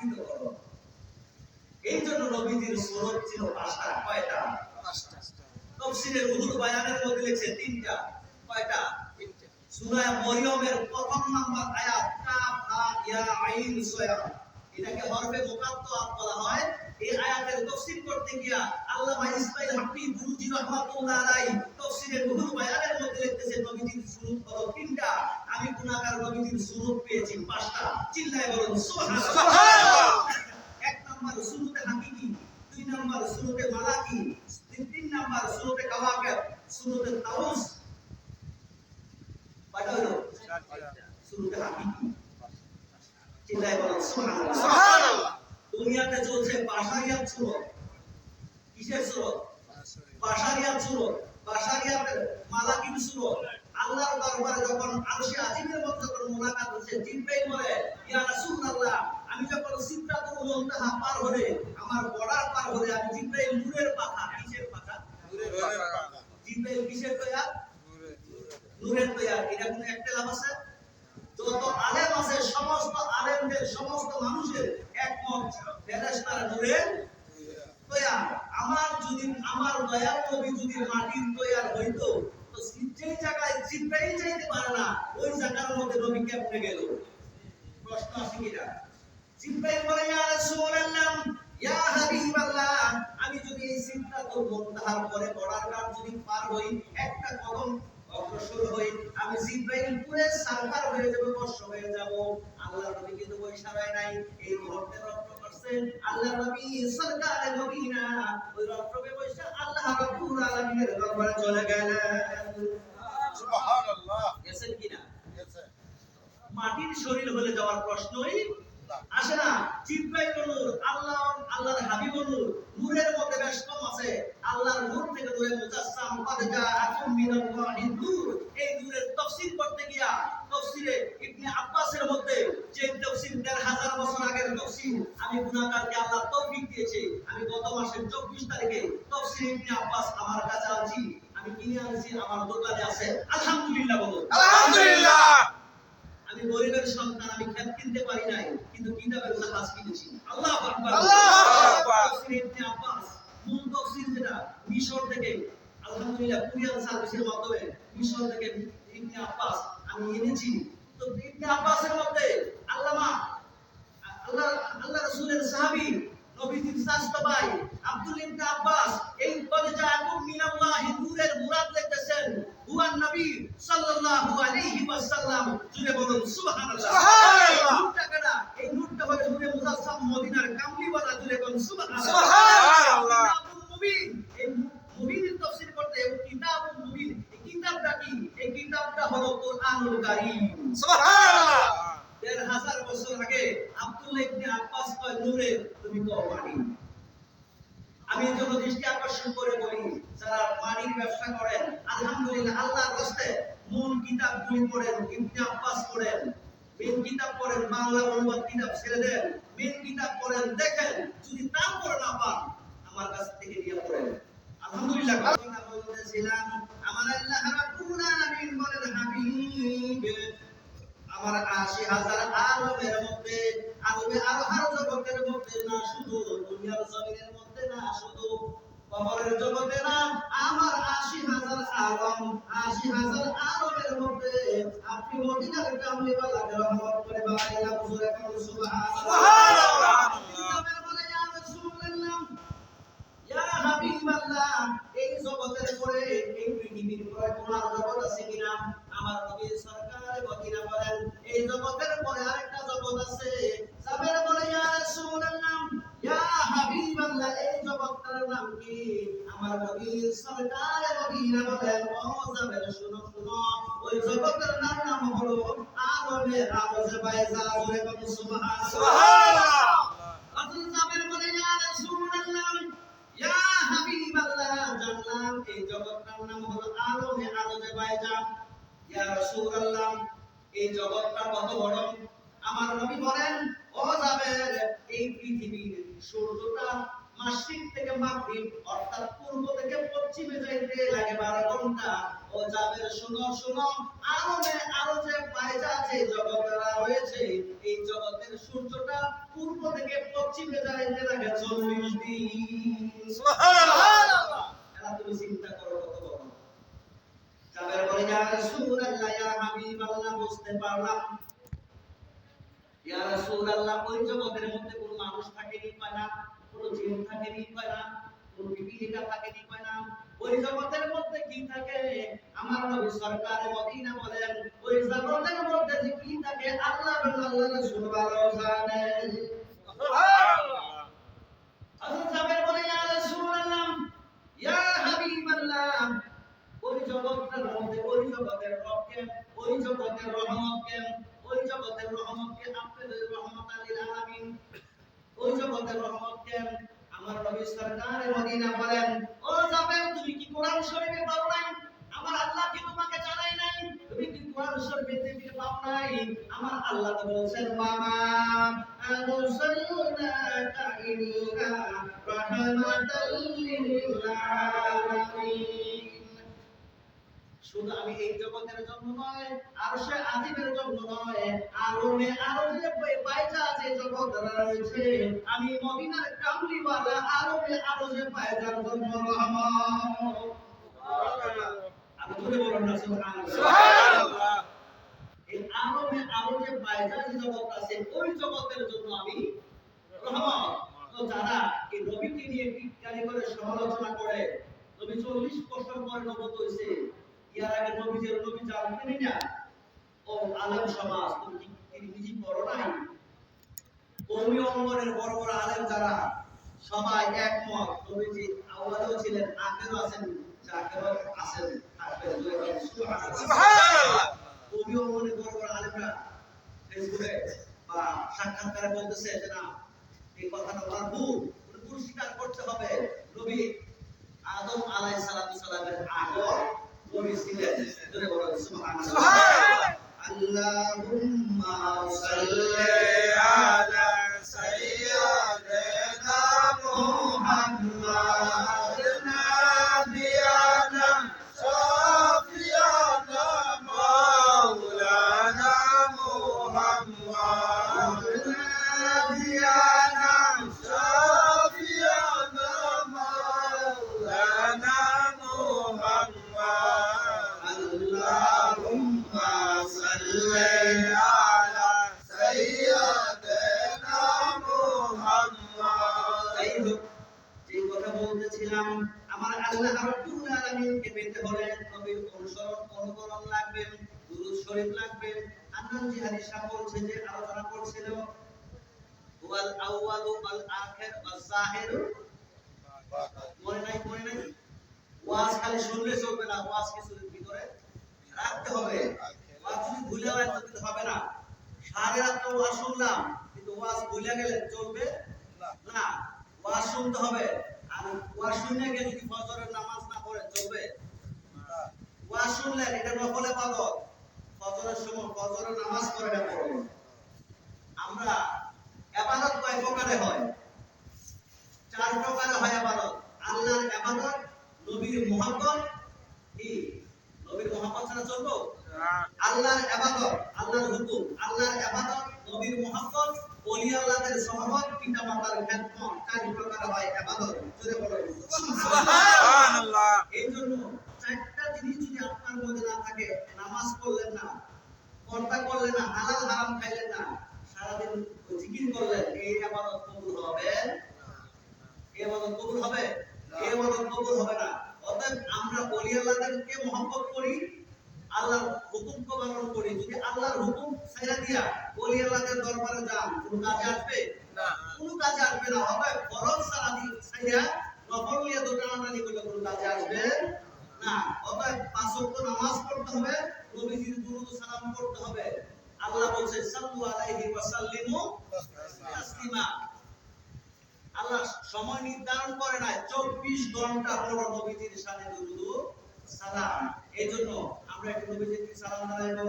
একত্রিত করো। এই জন্য নবীজির সূরত ছিল ৫টা। কয়টা? ৫টা। তাফসীরে রুহুল বায়ানের মধ্যে লিখছে ৩টা। কয়টা? ৩টা। সূরা মরিয়মের প্রথম নাম্বার আয়াত কাফ হা ইয়া আইন সয়া, এটাকে হরফে মুকাত্তাআত বলা হয়। এই আয়াতের তাফসীর করতে গিয়া আল্লামা ইসমাঈল হাফি বুরুজি রাহমাতুল্লাহ আলাইহি তাফসীরে রুহুল বায়ানের মধ্যে লিখতেছে নবীজির সূরত হলো ৩টা, আমি গুনাহগার নবীজির সূরত পেয়েছি ৫টা। চিল্লায়ে বলুন সুবহানাল্লাহ। সুবহানাল্লাহ। এক নাম্বার সূরতে হাকিকি, দুই নাম্বার সূরতে মালাকি, তিন নাম্বার সূরতে কাওয়াকিব, সূরতে তাউস। কয়টা হলো? সূরতে হাকিকি। চিল্লায়ে বলুন সুবহানাল্লাহ। সুবহানাল্লাহ। দুনিয়াতে চলছে বাশারিয়াত সূরত। কিসের সূরত? বাশারিয়াত সূরত। বাশারিয়াতের মালাকি সূরত। আল্লাহর দরবারে যখন আরশে আজিমের মধ্যে যখন মুলাকাত হচ্ছে, জিবরাইল বলে ইয়া রাসূলুল্লাহ, আমি যখন সিদরাতুল মুনতাহা পার হলে, আমার বর্ডার পার হলে, আমি জিবরাইল নূরের পাখা। কিসের পাখা? নূরের পাখা। জিবরাইল কিসের তৈয়ার? নূরের তৈয়ার। এটা কোনো ইখতিলাফ আছে? যত আলেম আছে সমস্ত আলেমদের, সমস্ত মানুষের একমত ফেরেশতার নূরের তৈয়ার। আমার দয়াল নবী যদি মাটির তৈয়ার হইতো, তো যেই জায়গায় জিবরাইল যাইতে পারে না, ওই জায়গার মধ্যে নবী কেমনে গেল? প্রশ্ন আছে কিনা? জিবরাইল বলে ইয়া রাসূলুল্লাহ, ইয়া হাবিবাল্লাহ, আমি যদি এই সিদরাতুল মুনতাহার পরে বর্ডার গার্ড যদি পার হই, একটা কদম অগ্রসর হই, আমি জিবরাইল পুরে সারকার হয়ে যাব, বর্ষ হয়ে যাব। আল্লাহর নবী কিন্তু ওই ইশারায় নাই, এই মুহূর্তে রক্ত করছেন আল্লাহর নবী সরকারে মদিনা, ওই রক্তবে বসে আল্লাহ রাব্বুল আলামিনের দরবারে চলে গেলেন। সুবহানাল্লাহ। গেছেন কিনা? গেছেন। মাটির শরীর হলে যাওয়ার প্রশ্নই আসে না। জিবরাইল নূর, আল্লাহর হাবিব নূর, নূরের মধ্যে বেশ কম আছে। আল্লাহর নূর থেকে নূরে মুজাসসাম কদ জাআকুম মিনাল্লাহি নূর। এই নূরের তাফসীর করতে গিয়া তাফসীরে ইবনে আব্বাসের মধ্যে, যে তাফসীর ১৫০০ বছর আগের তাফসীর, আমি গুনাহগারকে আল্লাহ তৌফিক দিয়েছে, আমি গত মাসের ২৪ তারিখে তাফসীর ইবনে আব্বাস আমার কাছে আনছি, আমি কিনে আনছি, আমার দোকানে আছে। আলহামদুলিল্লাহ বলুন আলহামদুলিল্লাহ। আমি গরিবের সন্তান, আমি খেত কিনতে পারি নাই, কিন্তু কিতাবের জাহাজ কিনেছি। আল্লাহু আকবার। আল্লাহু আকবার। তাফসীর ইবনে আব্বাস মূল তাফসীর যেটা মিশর থেকে, আলহামদুলিল্লাহ কুরিয়ার সার্ভিসের মাধ্যমে মিশর থেকে ইবনে আব্বাস আমি এনেছি। তো ইবনে আব্বাসের মধ্যে আল্লাহ রাসূলের সাহাবী নবীজির চাচা ভাই আব্দুল ইবনে আব্বাস এই কদ জাআকুম মিনাল্লাহি নূরের মুরাদ লিখতেছেন হুয়ান নবী সাল্লাল্লাহু আলাইহি ওয়াসাল্লাম। জুড়ে বলুন সুবহানাল্লাহ। সুবহানাল্লাহ। নূরটা এই নূরটা হলো নূরে মুজাসসাম মদিনার কামলিওয়ালা। জুড়ে বলুন সুবহানাল্লাহ। সুবহানাল্লাহ। কিতাবুল মুবিন, এই মুবিনের তাফসীর করতে কিতাবুল মুবিন, এই কিতাবটা কি? এই কিতাবটা হলো কোরআনুল কারীম। সুবহানাল্লাহ। ১৫০০ বছর আগে আব্দুল্লাহ ইবনে আব্বাস কয় নূরে, তুমি কও মানি। আমি এজন্য দৃষ্টি আকর্ষণ করে বলি, যারা মানির ব্যবসা করেন, আলহামদুলিল্লাহ আল্লাহর রাস্তে মূল কিতাবগুলি পড়েন, ইবনে আব্বাস পড়েন, মেন কিতাব পড়েন, বাংলা অনুবাদ কিতাব ছেড়ে দেন, মেন কিতাব পড়েন, দেখেন যদি তারপরে না পান আমার কাছ থেকে নিয়ে পড়েন। আলহামদুলিল্লাহ। কথা বলতেছিলাম, আমার আল্লাহ রাব্বুল আলামিন বলেন হাবিব, আমার ৮০,০০০ আরবের মধ্যে, আরবে আরো জগতের মধ্যে না, শুধু দুনিয়ার জমিনের মধ্যে না, শুধু কবরের জগতে না, আমার ৮০,০০০ আলম, ৮০,০০০ আরবের মধ্যে আপনি মদিনার কামলিওয়ালাকে রহমত করে বানাইলাম। হুজুরে বলুন সুবহানাল্লাহ। সুবহানাল্লাহ। কিতাবের বলে ইয়া রাসূলুল্লাহ, ইয়া হাবিবাল্লাহ, এই জগতের পরে, এই পৃথিবীর পরে কোন জগৎ আছে কিনা? আমার নবী সরকার মদিনা বলেন এই জগতের পরে আরেকটা জগৎ আছে। সাহাবারা বলে ইয়া রাসূলুল্লাহ, ইয়া হাবিবাল্লাহ, এই জগৎটার নাম কি? আমার নবী সরকার মদিনা বলেন ও সাহাবারা শুনো শুনো, ওই জগতের নাম হলো আরবে আরজাবাইজা। জোরে বলুন সুবহানাল্লাহ। সুবহানাল্লাহ। রাসূল সাহাবারা বলে ইয়া রাসূলুল্লাহ, ইয়া হাবিবাল্লাহ, জানলাম এই জগৎটার নাম হলো আরবে আরজাবাইজা। ইয়া রাসূলুল্লাহ, এই জগৎটা কত বড়? আমার নবী বলেন ও জাবের, এই পৃথিবীর সূর্যটা মাশরিক থেকে মাগরিব অর্থাৎ পূর্ব থেকে পশ্চিমে যাইতে লাগে 12 ঘন্টা। ও জাবের শুনো শুনো, আরো যে বাইজা যে জগৎটা রয়েছে, এই জগতের সূর্যটা পূর্ব থেকে মসজিদে যাইতে লাগে 40 দিন। সুবহানাল্লাহ। এরা তুমি চিন্তা করো কত বড়। জাবের বলে ইয়া রাসূলুল্লাহ ইয়া হাবিবাল্লাহ, বুঝতে পারলাম ইয়া রাসূলুল্লাহ ওই জগতের মধ্যে কোন মানুষ থাকেনি পায় না, কোন জিন থাকেনি পায় না, কোন পিপিলিকা থাকেনি পায় না। ওই জগতের মধ্যে কি থাকে? আমার নবী সরকার মদিনা বলেন ওই জগতের মধ্যে যে কি থাকে আল্লাহ এবং আল্লাহর রাসূল ভালো জানেন। সুবহানাল্লাহ। হযরত জাবের বলে ইয়া রাসূলুল্লাহ ইয়া হাবিবাল্লাহ, ওই জগতের মধ্যে ওই জগতের রবকে, ওই জগতের রহমতকে, ওই জগতের রহমতকে আপনাদের রহমত লিল আলামিন, ওই জগতের রহমতকে আমার নবী সরকার মদিনা বলেন ও জাবের তুমি কি কোরআন শরীফে পাও নাই? আমার আল্লাহ কি তোমাকে জানাই নাই? তুমি কি কোরআন শরীফে পাও নাই? আমার আল্লাহ তো বলেন মামা আরসালনাকা ইল্লা রাহমাতাল লিল আলামিন। শুধু আমি এই জগতের জন্য নয়, আরশে আজিমের জন্য নয়, আরমে আরজে পায়জা যে জগৎ রয়েছে আমি মদিনার কামলিওয়ালা আরমে আরজে পায়জার জন্য রহমত। সুবহানাল্লাহ। আমি জোরে বলুন না সুবহানাল্লাহ। সুবহানাল্লাহ। এই আরমে আরজে পায়জা যে জগৎ আছে ওই জগতের জন্য আমি রহমত। তো যারা এই নবীকে নিয়ে বিজ্ঞানী করে সমালোচনা করে, নবী 40 বছর পরে নবুয়ত হইছে, ইয়ার আগে নবী জানতেনই না, ও আলেম সমাজ তুমি নিজে পড়ো নাই? কওমি অঙ্গনের বড় বড় আলেম যারা সবাই একমত, নবীজি আউয়ালেও ছিলেন, আখেরও আছেন, জাকেরও আছেন, থাকবেন। সুবহানাল্লাহ। কওমি অঙ্গনের বড় বড় আলেমরা ফেসবুকে বা সাক্ষাৎকারে বলতেছে যে না এই কথাটা বলার ভুল, স্বীকার করতে হবে। নবী আদম আলাইহিস সালামের আগে নবী ছিলেন। জোরে বলুন সুবহানাল্লাহ। আল্লাহুম্মা সাল্লি আলা সাইয়্যিদিনা মুহাম্মাদ নাবিয়ানা শাফিয়ানা মাওলানা মুহাম্মাদ নাবিয়ানা শাফিয়ানা মাওলানা মুহাম্মাদ। আল্লাহুম্মা সাল্লি আলা সাইয়্যিদিনা মুহাম্মাদ। এই হোক, যে কথা বলতেছিলাম, আমার আল্লাহ রাব্বুল আলামিনকে পেতে হলে নবীর অনুকরণ লাগবে, দুরূদ শরীফ লাগবে। আন্নান জিহাদি সাহেব বলছে যে আলোচনা করছিল ওয়াল আউয়ালু ওয়াল আখির ওয়াজ জাহির, মনে নাই? ওয়াজ খালি শুনলে চলবে না, ওয়াজ কিছু ভিতরে রাখতে হবে। ওয়াজ যদি ভুলে যায় তো হবে না। সারা রাত ওয়াজ শুনলাম কিন্তু ওয়াজ ভুলে গেলে চলবে না। ওয়াজ শুনতে হবে, আর ওয়াজ শুনে গিয়ে যদি ফজরের নামাজ না পড়ে চলবে না। ওয়াজ শুনলেন এটা নফল ইবাদত, ফজরের সময় ফজরের নামাজ পড়ে না পড়ুন। আমরা ইবাদত কয় প্রকারে হয়? 4 প্রকারে হয় ইবাদত। আল্লাহর ইবাদত, নবীর মুহাব্বত, কি নবীর মুহাব্বত ছাড়া চলবে? আল্লাহর ইবাদত, আল্লাহর হুকুম, আল্লাহর ইবাদত, নবীর মুহাব্বত, ওলি আল্লাহদের সহবত, পিতামাতার খেদমত, 4 প্রকারে হয় ইবাদত। জোরে বলুন সুবহানাল্লাহ। এইজন্য 4টা জিনিস যদি আপনার মধ্যে না থাকে, নামাজ পড়লেন না, পর্দা করলেন না, হালাল হারাম খাইলেন না, সারা দিন জিকির করলেন, এই ইবাদত কবুল হবে না। এই ইবাদত কবুল হবে? এই ইবাদত কবুল হবে না। অতএব আমরা ওলি আল্লাহদেরকে মহব্বত করি, আল্লাহর হুকুমকে পালন করি। যদি আল্লাহর হুকুম ছাইড়া দিয়া ওলি আল্লাহদের দরবারে যান, কোনো কাজে আসবে না, কোনো কাজে আসবে না। অতএব ফরজ ছাইড়া নফল নিয়ে দোটানাটানি করলে কোনো কাজে আসবে না। অতএব 5 ওয়াক্ত নামাজ পড়তে হবে, নবীজির দুরূদ সালাম পড়তে হবে। আল্লাহ বলেন সাল্লু আলাইহি ওয়া সাল্লিমু তাসলিমা। আল্লাহ সময় নির্ধারণ করে নাই, 24 ঘন্টা পড়ো নবীজির শানে দুরূদ সালাম। এইজন্য আমরা একটু নবীজির সালাম জানাইবো।